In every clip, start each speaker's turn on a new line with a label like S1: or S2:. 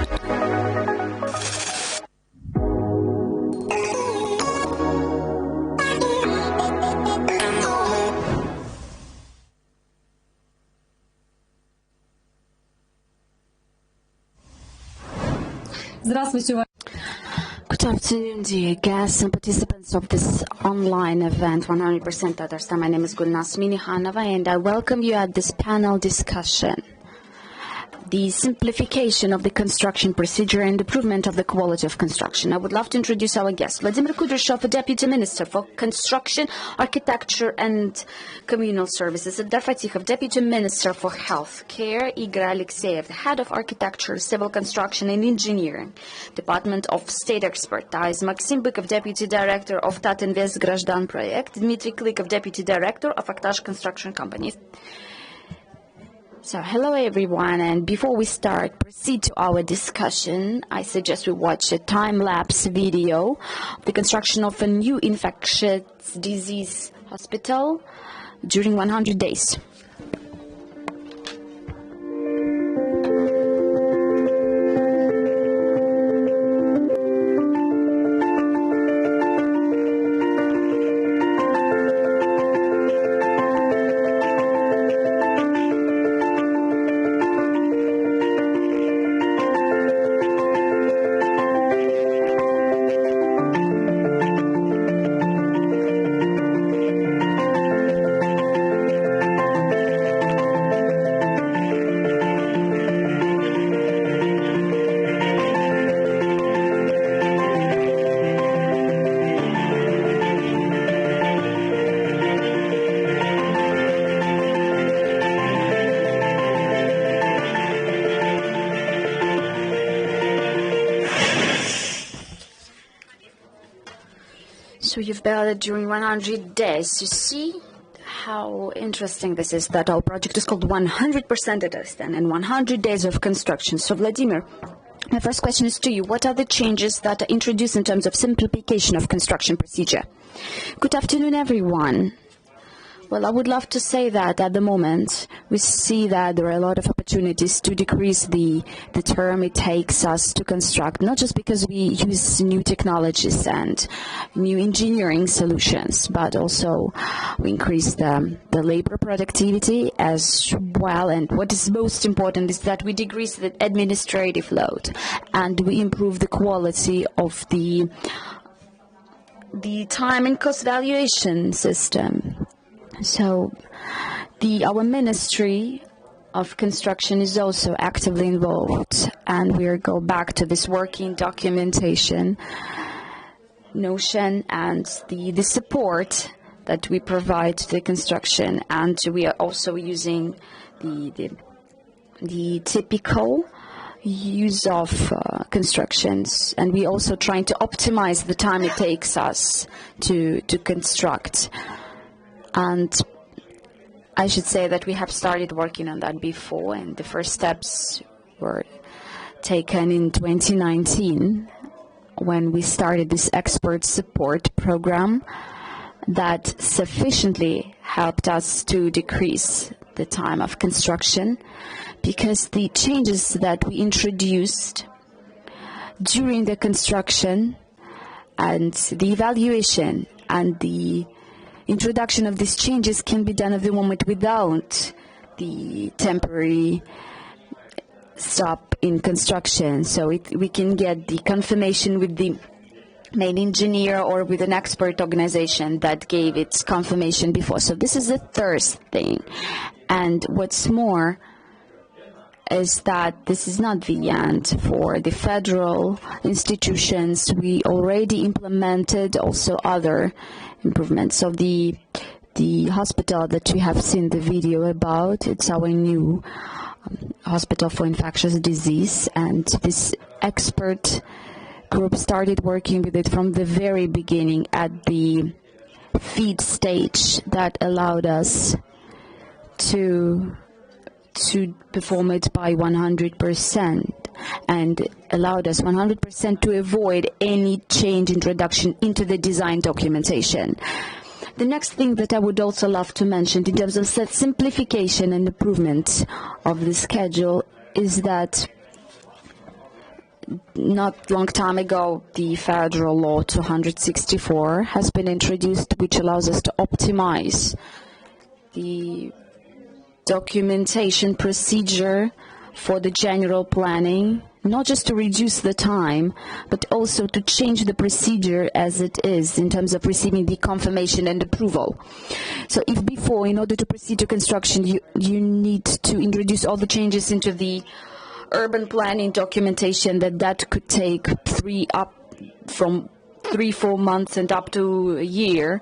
S1: Good afternoon, dear guests and participants of this online event, 100% Tatarstan. My name is Gulnaz Minihanova, and I welcome you at this panel discussion. The simplification of the construction procedure and improvement of the quality of construction. I would love to introduce our guest, Vladimir Kudryshov, Deputy Minister for Construction, Architecture and Communal Services, Eldar Fatihov, Deputy Minister for Health Care, Igor Alexeyev, the Head of Architecture, Civil Construction and Engineering, Department of State Expertise, Maxim Bykov, Deputy Director of Tatinvest Grazdan Project, Dmitry Klikov, Deputy Director of Aktash Construction Company. So, hello everyone, and before we proceed to our discussion, I suggest we watch a time-lapse video of the construction of a new infectious disease hospital during 100 days. So you've built it during 100 days. You see how interesting this is, that our project is called 100% Tatarstan and 100 days of construction. So Vladimir, my first question is to you. What are the changes that are introduced in terms of simplification of construction procedure? Good afternoon, everyone. Well, I would love to say that at the moment we see that there are a lot of opportunities to decrease the term it takes us to construct, not just because we use new technologies and new engineering solutions, but also we increase the labor productivity as well. And what is most important is that we decrease the administrative load and we improve the quality of the time and cost valuation system. So our Ministry of Construction is also actively involved, and we'll go back to this working documentation notion and the support that we provide to the construction, and we are also using the typical use of constructions, and we also trying to optimize the time it takes us to construct. And I should say that we have started working on that before, and the first steps were taken in 2019 when we started this expert support program that sufficiently helped us to decrease the time of construction, because the changes that we introduced during the construction and the evaluation and the introduction of these changes can be done at the moment without the temporary stop in construction. So we can get the confirmation with the main engineer or with an expert organization that gave its confirmation before. So this is the first thing. And what's more is that this is not the end for the federal institutions. We already implemented also other improvements. So the hospital that you have seen the video about, it's our new hospital for infectious disease, and this expert group started working with it from the very beginning at the feed stage that allowed us to perform it by 100% and allowed us 100% to avoid any change introduction into the design documentation. The next thing that I would also love to mention in terms of simplification and improvement of the schedule is that not long time ago, the Federal Law 264 has been introduced, which allows us to optimize the documentation procedure for the general planning, not just to reduce the time, but also to change the procedure as it is in terms of receiving the confirmation and approval. So if before, in order to proceed to construction, you need to introduce all the changes into the urban planning documentation, that could take 3-4 months and up to a year,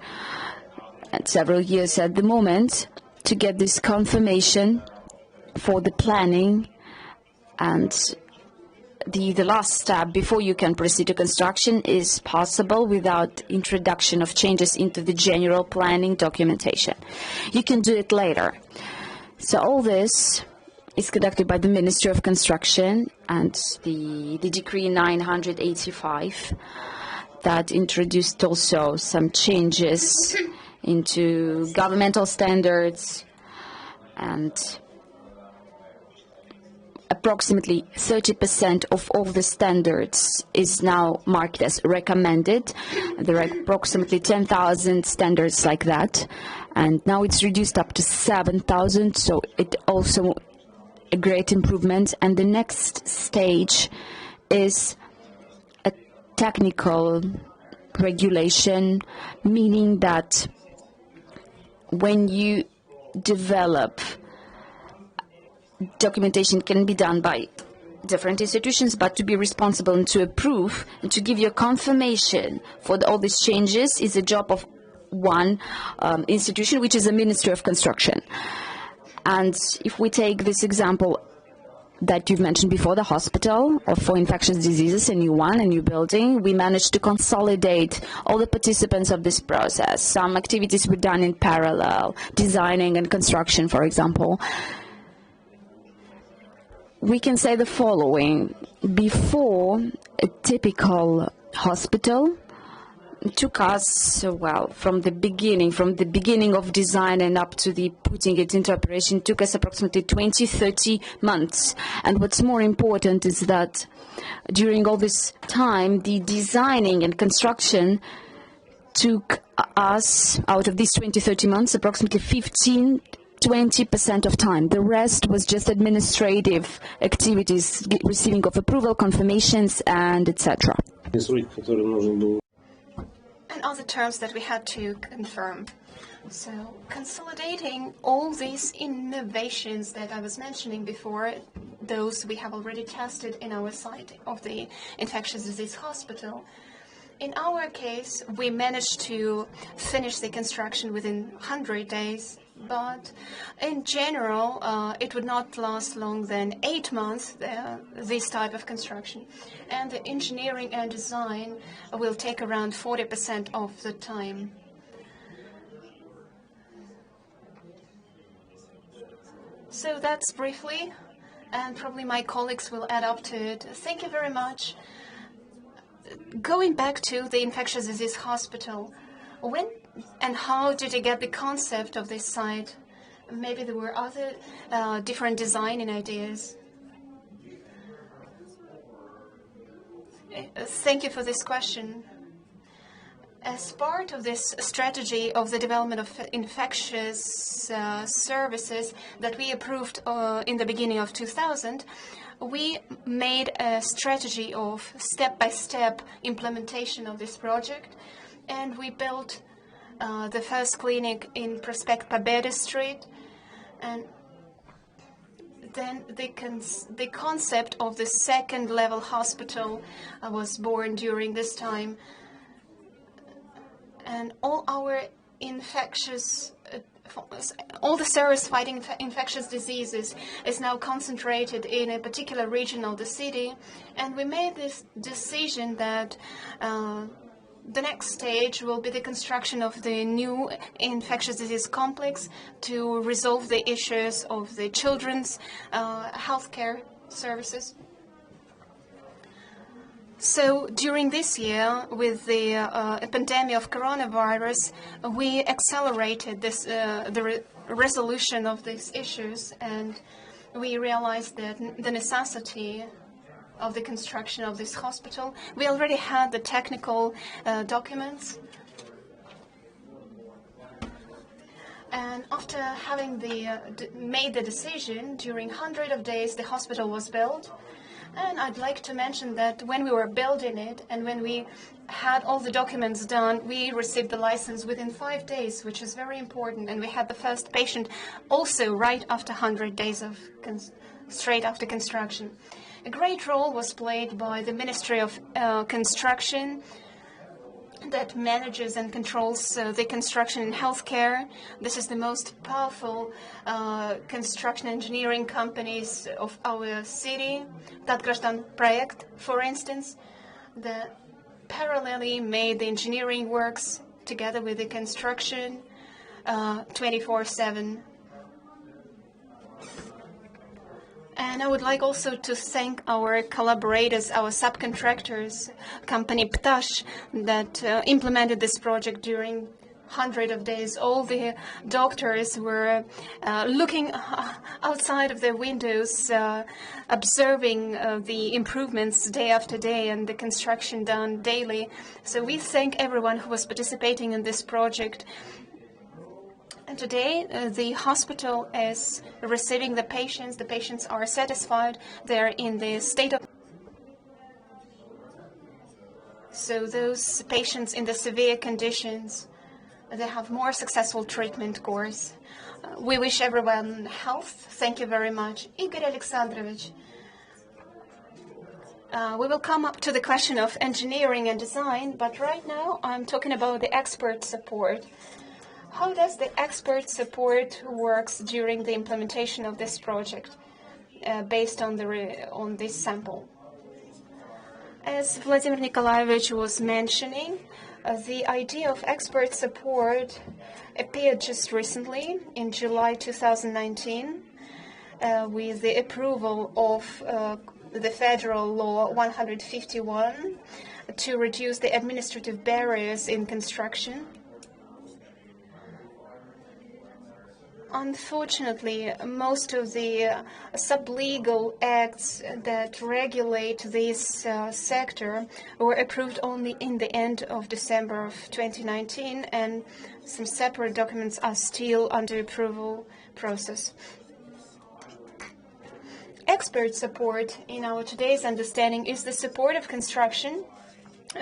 S1: and several years at the moment, to get this confirmation for the planning. And the last step before you can proceed to construction is possible without introduction of changes into the general planning documentation. You can do it later. So all this is conducted by the Ministry of Construction and the Decree 985 that introduced also some changes into governmental standards, and approximately 30% of all the standards is now marked as recommended. There are approximately 10,000 standards like that, and now it's reduced up to 7,000, so it also a great improvement. And the next stage is a technical regulation, meaning that when you develop, documentation can be done by different institutions, but to be responsible and to approve and to give you a confirmation for all these changes is a job of one institution, which is the Ministry of Construction. And if we take this example that you've mentioned before, the hospital or for infectious diseases, a new one, a new building, we managed to consolidate all the participants of this process. Some activities were done in parallel, designing and construction, for example. We can say the following. Before, a typical hospital took us, well, from the beginning of design and up to the putting it into operation, took us approximately 20-30 months. And what's more important is that during all this time, the designing and construction took us, out of these 20-30 months, approximately 15-20% of time. The rest was just administrative activities, receiving of approval, confirmations, and etc.
S2: And other terms that we had to confirm. So consolidating all these innovations that I was mentioning before, those we have already tested in our site of the Infectious Disease Hospital. In our case, we managed to finish the construction within 100 days, but in general, it would not last longer than 8 months, this type of construction. And the engineering and design will take around 40% of the time. So that's briefly, and probably my colleagues will add up to it. Thank you very much. Going back to the Infectious Disease Hospital, when and how did you get the concept of this site? Maybe there were other different designing ideas. Thank you for this question. As part of this strategy of the development of infectious services that we approved in the beginning of 2000, we made a strategy of step-by-step implementation of this project, and we built the first clinic in Prospect Pobeda Street, and then the concept of the second-level hospital was born during this time. And all our all the service fighting infectious diseases is now concentrated in a particular region of the city. And we made this decision that the next stage will be the construction of the new infectious disease complex to resolve the issues of the children's healthcare services. So during this year, with the pandemic of coronavirus, we accelerated this, the resolution of these issues, and we realized that the necessity of the construction of this hospital. We already had the technical documents. And after having made the decision, during 100 of days, the hospital was built. And I'd like to mention that when we were building it and when we had all the documents done, we received the license within 5 days, which is very important. And we had the first patient also right after 100 days of straight after construction. A great role was played by the Ministry of Construction, that manages and controls the construction in healthcare. This is the most powerful construction engineering companies of our city. Tatkrastan project, for instance, that parallelly made the engineering works together with the construction 24/7. And I would like also to thank our collaborators, our subcontractors, company Ptash, that implemented this project during 100 of days. All the doctors were looking outside of their windows, observing the improvements day after day and the construction done daily. So we thank everyone who was participating in this project. And today, the hospital is receiving the patients. The patients are satisfied. They're in the state of... So those patients in the severe conditions, they have more successful treatment course. We wish everyone health. Thank you very much. Igor Alexandrovich. We will come up to the question of engineering and design, but right now I'm talking about the expert support. How does the expert support works during the implementation of this project based on this sample? As Vladimir Nikolaevich was mentioning, the idea of expert support appeared just recently in July 2019 with the approval of the Federal Law 151 to reduce the administrative barriers in construction. Unfortunately, most of the sub-legal acts that regulate this sector were approved only in the end of December of 2019, and some separate documents are still under approval process. Expert support, in our today's understanding, is the support of construction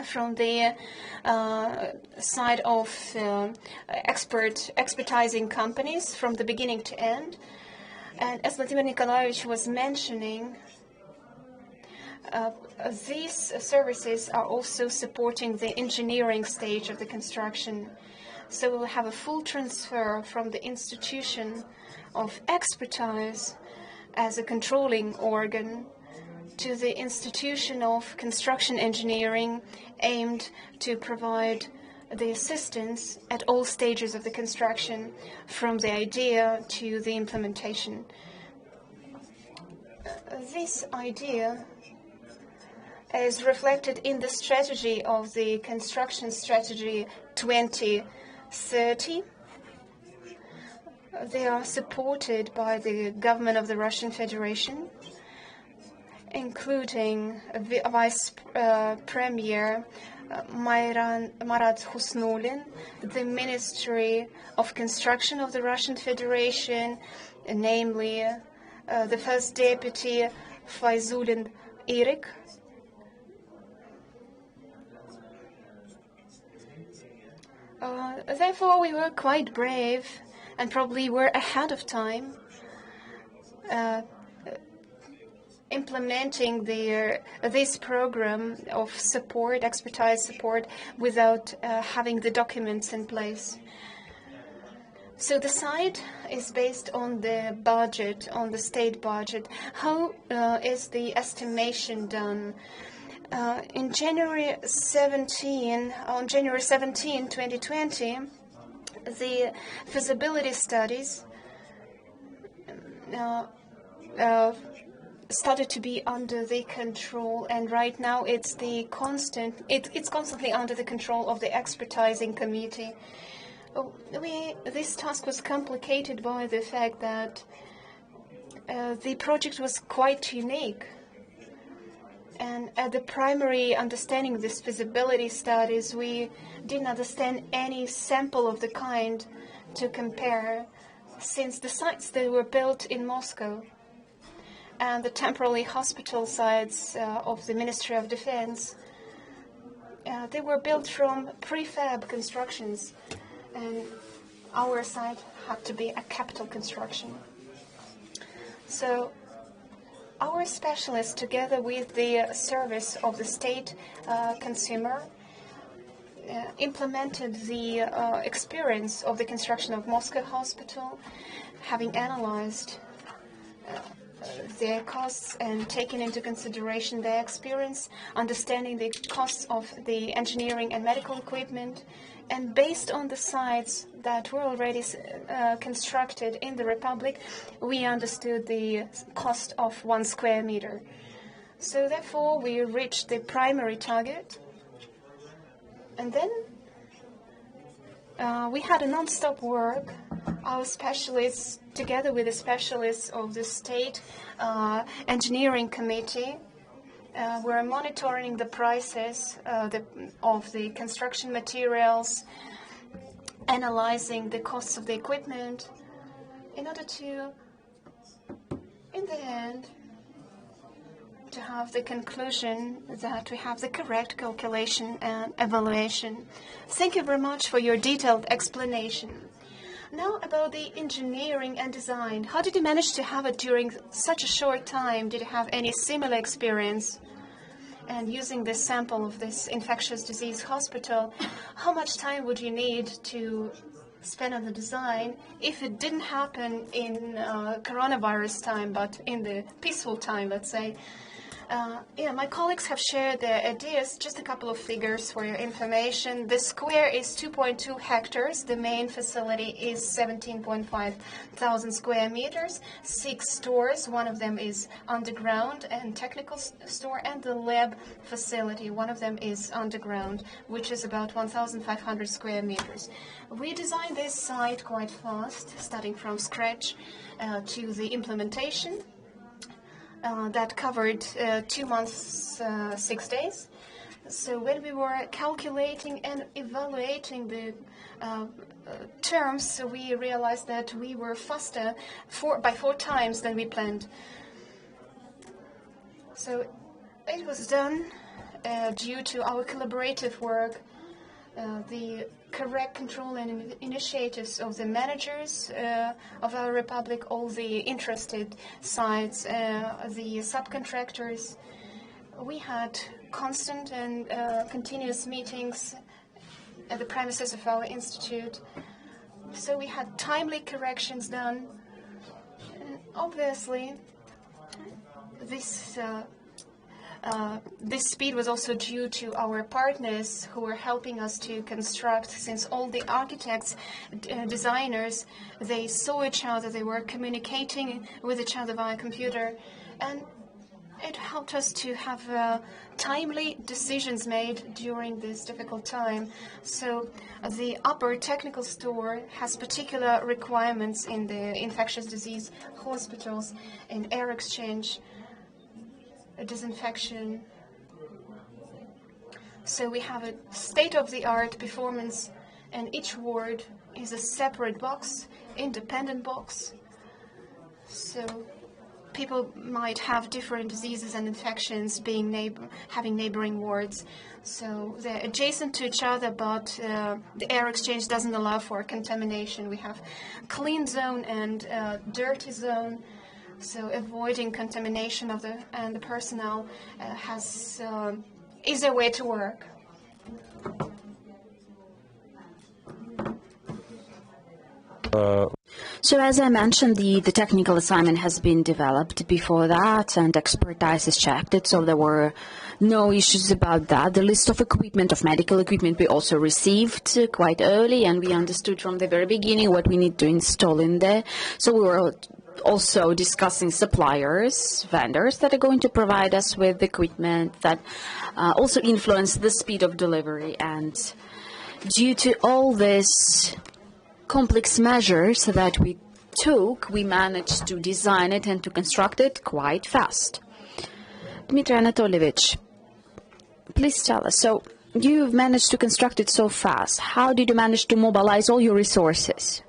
S2: from the side of expertising companies from the beginning to end. And as Vladimir Nikolaevich was mentioning, these services are also supporting the engineering stage of the construction. So we'll have a full transfer from the institution of expertise as a controlling organ to the institution of construction engineering, aimed to provide the assistance at all stages of the construction, from the idea to the implementation. This idea is reflected in the strategy of the Construction Strategy 2030. They are supported by the government of the Russian Federation, including Vice Premier Marat Husnulin, the Ministry of Construction of the Russian Federation, namely the First Deputy Fayzulin Irik, therefore, we were quite brave and probably were ahead of time implementing this program of support, expertise support, without having the documents in place. So the site is based on the budget, on the state budget. How is the estimation done? On January 17, 2020, the feasibility studies started to be under the control, and right now it's constantly under the control of the expertising committee. This task was complicated by the fact that the project was quite unique. And at the primary understanding of this feasibility studies, we didn't understand any sample of the kind to compare, since the sites that were built in Moscow and the temporary hospital sites of the Ministry of Defense, they were built from prefab constructions, and our site had to be a capital construction. So our specialists, together with the service of the state consumer, implemented the experience of the construction of Moscow Hospital, having analyzed their costs and taking into consideration their experience, understanding the costs of the engineering and medical equipment, and based on the sites that were already constructed in the Republic, we understood the cost of 1 square meter. So therefore, we reached the primary target, and then we had a non-stop work. Our specialists, together with the specialists of the State Engineering Committee, were monitoring the prices of the construction materials, analyzing the costs of the equipment, in order to, in the end, to have the conclusion that we have the correct calculation and evaluation. Thank you very much for your detailed explanation. Now about the engineering and design. How did you manage to have it during such a short time? Did you have any similar experience? And using this sample of this infectious disease hospital, how much time would you need to spend on the design if it didn't happen in coronavirus time, but in the peaceful time, let's say? My colleagues have shared their ideas. Just a couple of figures for your information. The square is 2.2 hectares. The main facility is 17.5 thousand square meters. 6 stores. One of them is underground and technical store, and the lab facility. One of them is underground, which is about 1,500 square meters. We designed this site quite fast, starting from scratch to the implementation. That covered 2 months, 6 days. So when we were calculating and evaluating the terms, we realized that we were faster by 4 times than we planned. So it was done due to our collaborative work, the correct control and initiatives of the managers of our republic, all the interested sides, the subcontractors. We had constant and continuous meetings at the premises of our institute. So we had timely corrections done. And obviously, this speed was also due to our partners who were helping us to construct, since all the architects, designers, they saw each other, they were communicating with each other via computer, and it helped us to have timely decisions made during this difficult time. So the upper technical store has particular requirements in the infectious disease hospitals, in air exchange, disinfection. So we have a state-of-the-art performance, and each ward is a separate box, independent box. So people might have different diseases and infections having neighboring wards. So they're adjacent to each other, but the air exchange doesn't allow for contamination. We have clean zone and dirty zone. So avoiding contamination of the personnel is a way to work.
S1: So as I mentioned, the technical assignment has been developed before that, and expertise is checked, so there were no issues about that. The list of equipment, of medical equipment, we also received quite early, and we understood from the very beginning what we need to install in there. So we were also discussing suppliers, vendors that are going to provide us with equipment that also influence the speed of delivery. And due to all these complex measures that we took, we managed to design it and to construct it quite fast. Dmitry Anatolievich, please tell us, so you've managed to construct it so fast. How did you manage to mobilize all your resources?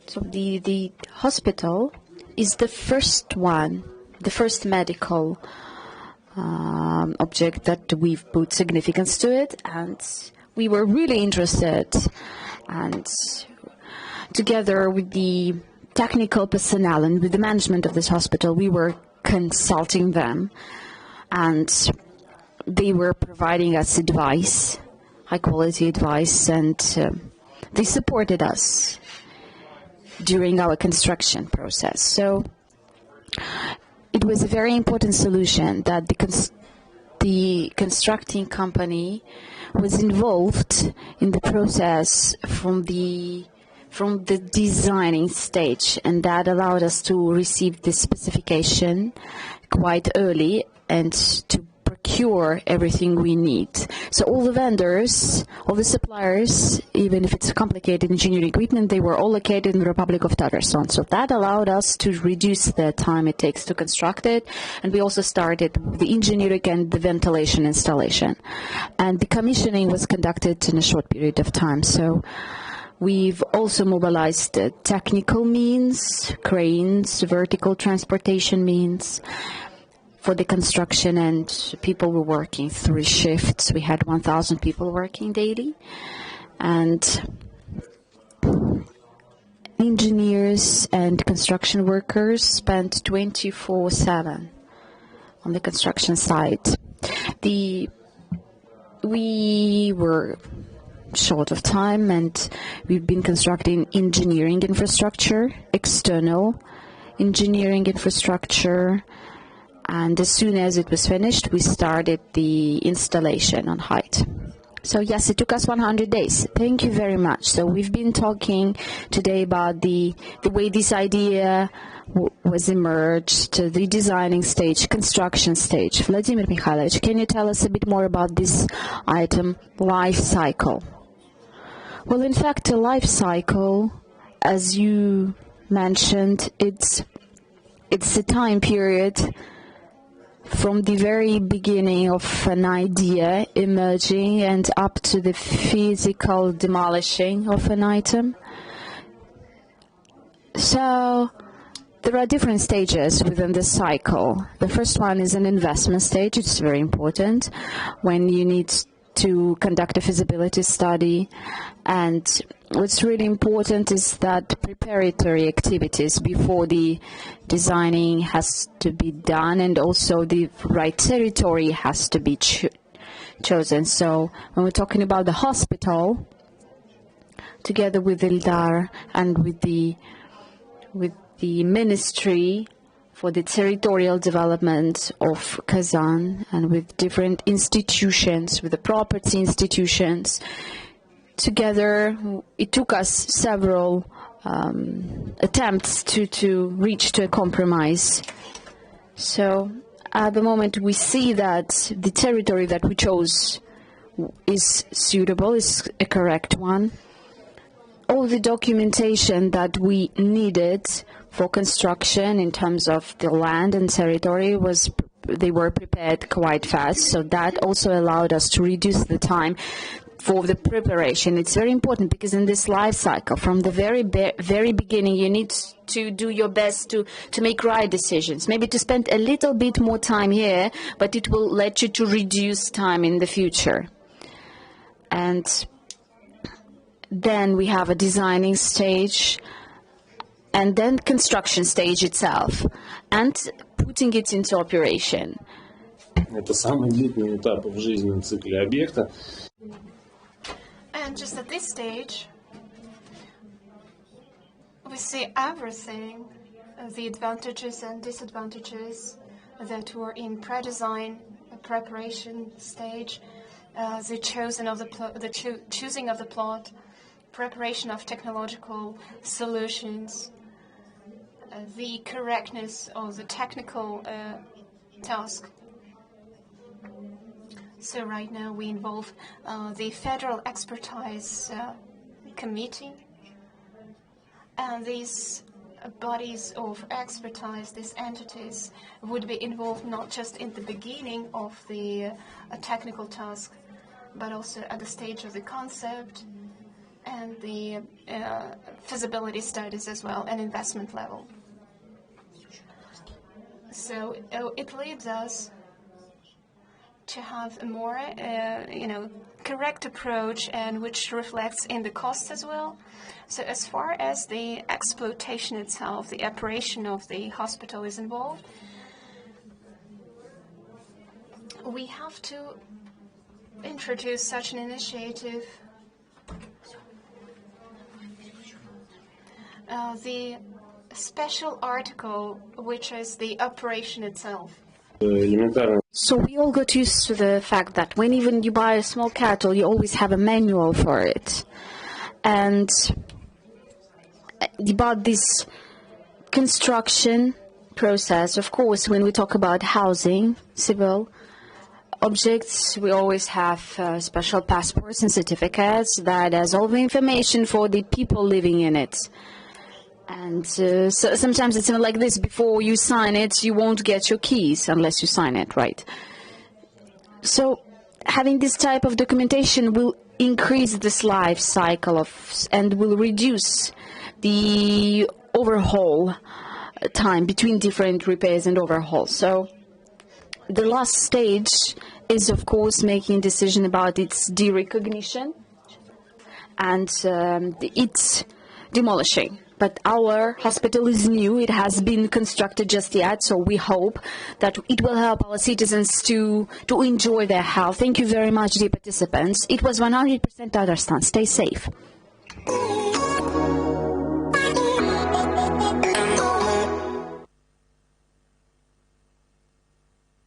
S1: So the hospital is the first one, the first medical object that we've put significance to it, and we were really interested, and together with the technical personnel and with the management of this hospital, we were consulting them, and they were providing us advice, high quality advice, and they supported us during our construction process. So it was a very important solution that the constructing company was involved in the process from the designing stage, and that allowed us to receive the specification quite early and to procure everything we need. So all the vendors, all the suppliers, even if it's complicated engineering equipment, they were all located in the Republic of Tatarstan. So that allowed us to reduce the time it takes to construct it, and we also started the engineering and the ventilation installation. And the commissioning was conducted in a short period of time. So we've also mobilized technical means, cranes, vertical transportation means for the construction, and people were working 3 shifts. We had 1,000 people working daily, and engineers and construction workers spent 24/7 on the construction site. We were short of time, and we've been constructing engineering infrastructure, external engineering infrastructure, and as soon as it was finished, we started the installation on height. So yes, it took us 100 days. Thank you very much. So we've been talking today about the way this idea was emerged, the designing stage, construction stage. Vladimir Mikhailovich, can you tell us a bit more about this item, life cycle? Well, in fact, a life cycle, as you mentioned, it's a time period from the very beginning of an idea emerging and up to the physical demolishing of an item. So there are different stages within this cycle. The first one is an investment stage. It's very important when you need to conduct a feasibility study, and what's really important is that preparatory activities before the designing has to be done, and also the right territory has to be chosen. So when we're talking about the hospital, together with Ildar and with the Ministry for the Territorial Development of Kazan, and with different institutions, with the property institutions, together it took us several attempts to reach to a compromise. So at the moment we see that the territory that we chose is suitable, is a correct one. All the documentation that we needed for construction in terms of the land and territory they were prepared quite fast, so that also allowed us to reduce the time for the preparation. It's very important because in this life cycle, from the very beginning, you need to do your best to make right decisions. Maybe to spend a little bit more time here, but it will let you to reduce time in the future. And then we have a designing stage, and then construction stage itself, and putting it into operation.
S3: Это самый длительный этап в жизненном цикле объекта.
S2: And just at this stage, we see everything, the advantages and disadvantages that were in pre-design, preparation stage, the choosing of the plot, preparation of technological solutions, the correctness of the technical task. So right now we involve the Federal Expertise Committee, and this bodies of expertise, these entities, would be involved not just in the beginning of the technical task, but also at the stage of the concept and the feasibility studies as well, and investment level. So it leads us to have a more, correct approach, and which reflects in the costs as well. So as far as the exploitation itself, the operation of the hospital is involved, we have to introduce such an initiative. The special article, which is the operation itself.
S3: Элементарно.
S1: So we all got used to the fact that when even you buy a small kettle, you always have a manual for it. And about this construction process, of course, when we talk about housing, civil objects, we always have special passports and certificates that has all the information for the people living in it. And so sometimes it's like this: before you sign it, you won't get your keys unless you sign it, right? So having this type of documentation will increase this life cycle and will reduce the overhaul time between different repairs and overhauls. So the last stage is, of course, making a decision about its derecognition and its demolishing. But our hospital is new. It has been constructed just yet, so we hope that it will help our citizens to enjoy their health. Thank you very much, dear participants. It was 100% Tatarstan. Stay safe.